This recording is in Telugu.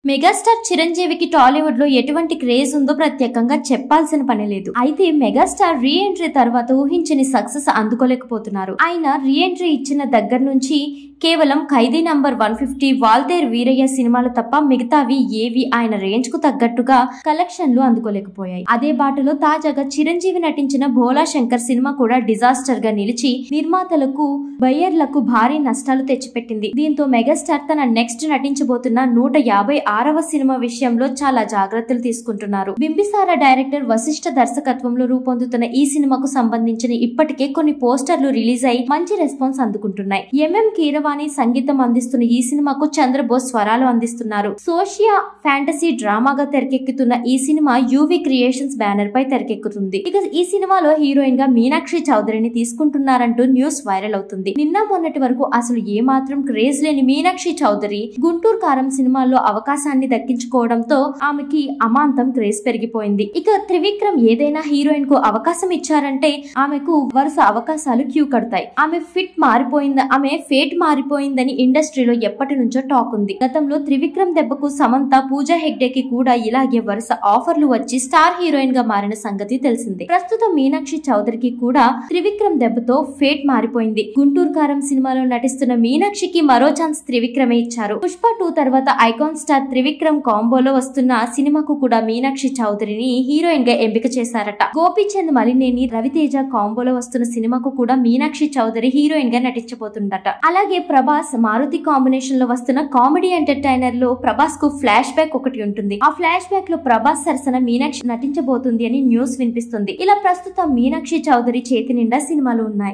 మెగాస్టార్ చిరంజీవికి టాలీవుడ్ లో ఎటువంటి క్రేజ్ ఉందో ప్రత్యేకంగా చెప్పాల్సిన పని లేదు. అయితే మెగాస్టార్ రీ ఎంట్రీ తర్వాత ఊహించని సక్సెస్ అందుకోలేకపోతున్నారు. ఆయన రీ ఎంట్రీ ఇచ్చిన దగ్గర నుంచి కేవలం ఖైదీ నంబర్ 150, వాల్తేరు వీరయ్య సినిమాలు తప్ప మిగతావి ఏవి ఆయన రేంజ్ కు తగ్గట్టుగా కలెక్షన్లు అందుకోలేకపోయాయి. అదే బాటలో తాజాగా చిరంజీవి నటించిన భోలా శంకర్ సినిమా కూడా డిజాస్టర్ గా నిలిచి నిర్మాతలకు బయ్యర్లకు భారీ నష్టాలు తెచ్చిపెట్టింది. దీంతో మెగాస్టార్ తన నెక్స్ట్ నటించబోతున్న 156వ సినిమా విషయంలో చాలా జాగ్రత్తలు తీసుకుంటున్నారు. బింబిసార డైరెక్టర్ వశిష్ఠ దర్శకత్వంలో రూపొందుతున్న ఈ సినిమాకు సంబంధించిన ఇప్పటికే కొన్ని పోస్టర్లు రిలీజ్ అయి మంచి రెస్పాన్స్ అందుకుంటున్నాయి. కీరవాణి సంగీతం అందిస్తున్న ఈ సినిమాకు చంద్రబోస్ స్వరాలు అందిస్తున్నారు. సోషియా ఫ్యాంటసీ డ్రామాగా తెరకెక్కుతున్న ఈ సినిమా యూవి క్రియేషన్స్ బ్యానర్ పై తెరకెక్కుతుంది. ఇక ఈ సినిమాలో హీరోయిన్ గా మీనాక్షి చౌదరిని తీసుకుంటున్నారంటూ న్యూస్ వైరల్ అవుతుంది. నిన్న మొన్నటి వరకు అసలు ఏ మాత్రం క్రేజ్ లేని మీనాక్షి చౌదరి గుంటూరు కారం సినిమాల్లో అవకాశాన్ని దక్కించుకోవడంతో ఆమెకి అమాంతం క్రేజ్ పెరిగిపోయింది. ఇక త్రివిక్రమ్ ఏదైనా హీరోయిన్ కు అవకాశం ఇచ్చారంటే ఆమెకు వరుస అవకాశాలు క్యూ కడతాయి. ఆమె ఫేట్ మారిపోయిందని ఇండస్ట్రీలో ఎప్పటి నుంచో టాక్ ఉంది. గతంలో త్రివిక్రమ్ దెబ్బకు సమంత, పూజా హెగ్డేకి కూడా ఇలాగే వరుస ఆఫర్లు వచ్చి స్టార్ హీరోయిన్ గా మారిన సంగతి తెలిసిందే. ప్రస్తుతం మీనాక్షి చౌదరికి కూడా త్రివిక్రమ్ దెబ్బతో ఫేట్ మారిపోయింది. గుంటూరు కారం సినిమాలో నటిస్తున్న మీనాక్షికి మరో ఛాన్స్ త్రివిక్రమే ఇచ్చారు. పుష్ప 2 తర్వాత ఐకాన్ స్టార్ త్రివిక్రమ్ కాంబోలో వస్తున్న సినిమాకు కూడా మీనాక్షి చౌదరిని హీరోయిన్ గా ఎంపిక చేశారట. గోపీచంద్ మలినేని, రవితేజ కాంబోలో వస్తున్న సినిమాకు కూడా మీనాక్షి చౌదరి హీరోయిన్ గా నటించబోతుందట. అలాగే ప్రభాస్, మారుతి కాంబినేషన్ లో వస్తున్న కామెడీ ఎంటర్టైనర్ లో ప్రభాస్ కు ఫ్లాష్ బ్యాక్ ఒకటి ఉంటుంది. ఆ ఫ్లాష్ బ్యాక్ లో ప్రభాస్ సరసన మీనాక్షి నటించబోతుంది అని న్యూస్ వినిపిస్తుంది. ఇలా ప్రస్తుతం మీనాక్షి చౌదరి చేతి నిండా సినిమాలు ఉన్నాయి.